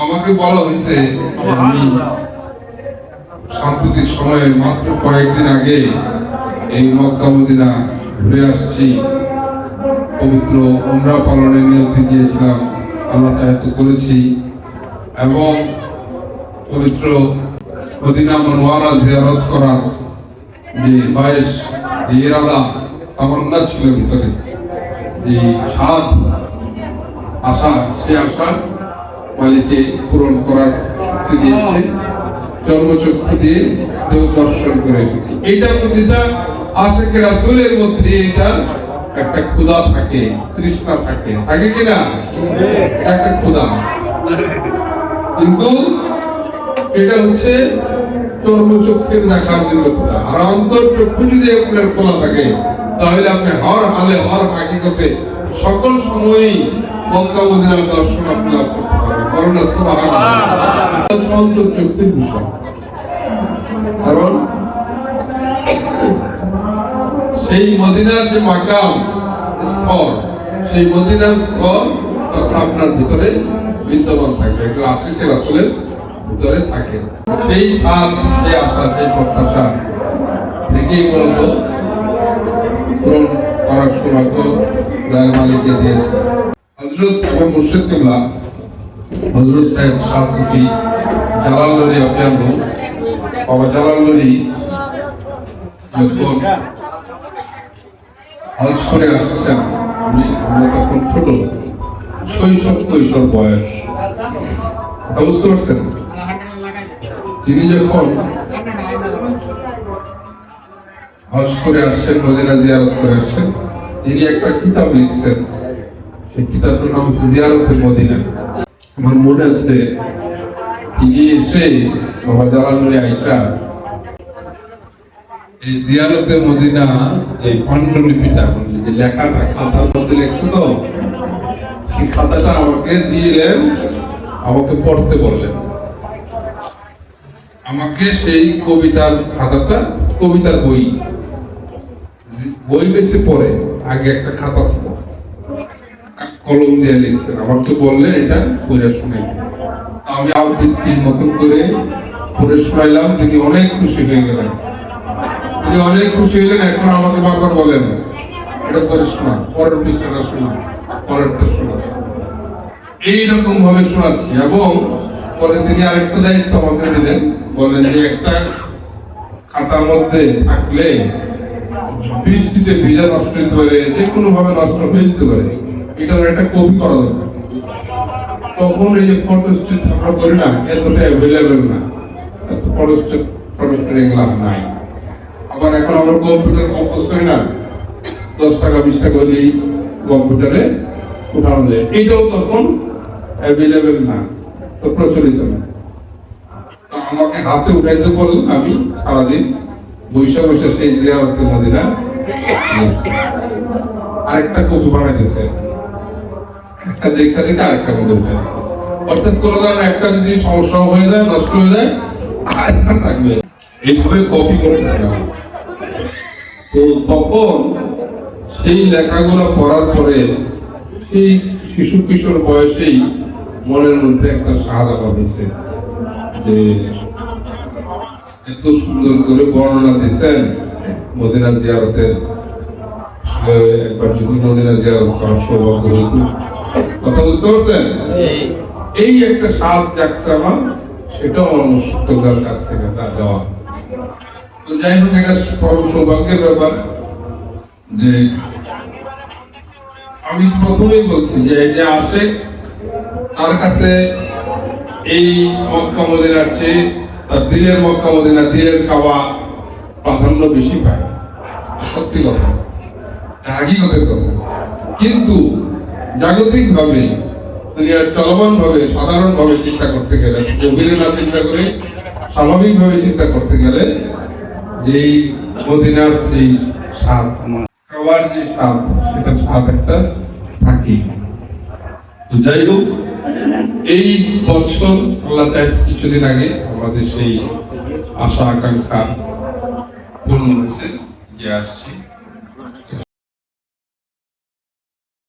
আমাকে বলা হয়েছে আমি সাম্প্রতিক সময়ে মাত্র কয়েকদিন আগে এই মক্কা মদিনা ঘুরে আসছি, পবিত্র উমরা পালনের নিয়তে গিয়েছিলাম, আল্লাহ চাহিদা করেছি এবং পবিত্র মদিনা মুনাওয়ারা জিয়ারত করার যে বয়স ইরাদা তামান্না ছিল ভিতরে, যে সাধ আশা, সে আশা মালিকে পূরণ করার শক্তি দিয়েছে। জন্মচক্ষু দিয়ে দেহ দর্শন করে এসেছি। এইটা প্রতিটা আশিকে রাসূলের মধ্যে এটা একটা ক্ষুধা থাকে, তৃষ্ণা থাকে, থাকে কিনা? একটা ক্ষুধা, কিন্তু এটা হচ্ছে চর্মচক্ষের দেখার জন্য ক্ষুধা। আর অন্তর চক্ষু যদি আপনার খোলা থাকে, তাহলে আপনি হর হালে হর হাকিকতে সকল সময়ই মক্কা মদিনার দর্শন আপনি লাভ করতে পারবেন। করোনা সুবহানাল্লাহ, অন্তর চক্ষুর বিষয়। কারণ সেই মদিনার যে মাকাম স্থল, সেই মদিনার স্থল তখন আপনার ভিতরে বিদ্যমান থাকবে, একজন আশিকে রাসূলের ভিতরে থাকে। সেই স্বাদ, সেই আশা, সেই প্রত্যাশা থেকেই মূলত পূরণ করার সৌভাগ্য দয়াল মালিককে দিয়েছে। হযরত আমার মুর্শিদ কিবলা হযরত সাইয়েদ শাহ সুফি জালাল নূরী আফিয়ানহু, বাবা জালাল নূরী যখন হজ করে আসছেন, আমরা তখন ছোট, শৈশব কৈশোর বয়স, বুঝতে পারছেন? তিনি যখন হজ করে আসছেন, মদিনা জিয়ারত করে আসছেন, তিনি একটা কিতাব লিখছেন। সেই কিতাবটার নাম হচ্ছে জিয়ারতে মদিনা। আমার মনে আছে তিনি এসে বাবা জালাল নূরী আয়েশা এই জিয়ারতে মদিনা যে পাণ্ডুলিপিটা, যে লেখাটা খাতার মধ্যে লিখছে, তো সেই খাতাটা আমাকে দিলেন, আমাকে পড়তে বললেন। আমাকে সেই কবিতার খাতাটা, কবিতার বই বেশি পড়ে, আগে একটা খাতা ছিল, কলম দিয়ে লিখছেন, আমাকে বললেন এটা পড়ে শুনে। আমি আবৃত্তির মতন করে পড়ে শোনাইলাম, তিনি অনেক খুশি হয়ে গেলেন। তিনি অনেক খুশি হলেন, এখন আমাকে বারবার বলেন এটা পড়ে শোনা, পরের পৃষ্ঠাটা শোনা, পরেরটা শোনা। এইরকম ভাবে শোনাচ্ছি। এবং পরে তিনি আরেকটা দায়িত্ব আমাকে দিলেন, বলেন যে একটা খাতার মধ্যে থাকলে বৃষ্টিতে ভিজা নষ্ট হতে পারে, যে কোনো ভাবে নষ্ট হয়ে যেতে পারে, এটার একটা কপি করা দরকার। তখন এই যে ফটোস্টেট আমরা করি না, এতটা অ্যাভেলেবেল না, এত ফটোস্টেট এগুলা নাই। আবার এখন আমরা কম্পিউটার কম্পোজ করি না, 10 টাকা 20 টাকা হলেই কম্পিউটারে উঠানো যায়, এটাও তখন অ্যাভেলেবেল না, তো প্রচলিত না। আমাকে হাতে উঠাইতে বললেন, আমি সারাদিন বৈশা বৈশা সেই জিয়ারতে মদিনা আরেকটা কপি বানাইতেছে, দেখা দেখে আরেকটা মধ্যে উঠাইছে। অর্থাৎ কোনো কারণে একটা যদি সমস্যা হয়ে যায়, নষ্ট হয়ে যায়, আরেকটা থাকবে, এইভাবে কপি করেছিলাম। তো তখন সেই লেখাগুলো পড়ার পরে সেই শিশু কিশোর বয়সেই মনের মধ্যে একটা স্বাদ আমার হয়েছে, যে এত সুন্দর করে বর্ণনা দিচ্ছেন মদিনা জিয়ারতের। একবার যদি মদিনা জিয়ারত করার সৌভাগ্য হইত, কথা বুঝতে পারছেন? এই একটা স্বাদ জাগছে আমার, সেটাও আমার মুর্শিদের কাছ থেকে তা দেওয়া। তো যাই হোক, একটা সৌভাগ্যের ব্যাপার যে আমি প্রথমেই বলছি যে এই যে আশেক, তার কাছে এই মক্কা মদিনার চেয়ে তার দিলের মক্কা মদিনা, দিলের কাবা প্রাধান্য বেশি পায়। সত্যি কথা, হাকিকতের কথা। কিন্তু জাগতিক ভাবে, দুনিয়ার চলমান ভাবে, সাধারণ ভাবে চিন্তা করতে গেলে, গভীরে না চিন্তা করে স্বাভাবিক ভাবে চিন্তা করতে গেলে, যেই মদিনার যেই স্বাদ, খাওয়ার যে স্বাদ, সেটা স্বাদ একটা থাকি। যাই হোক, এই বছর আল্লাহ চাই কিছুদিন আগে আমাদের সেই আশা আকাঙ্ক্ষা পূর্ণ হয়েছে, যে আসছি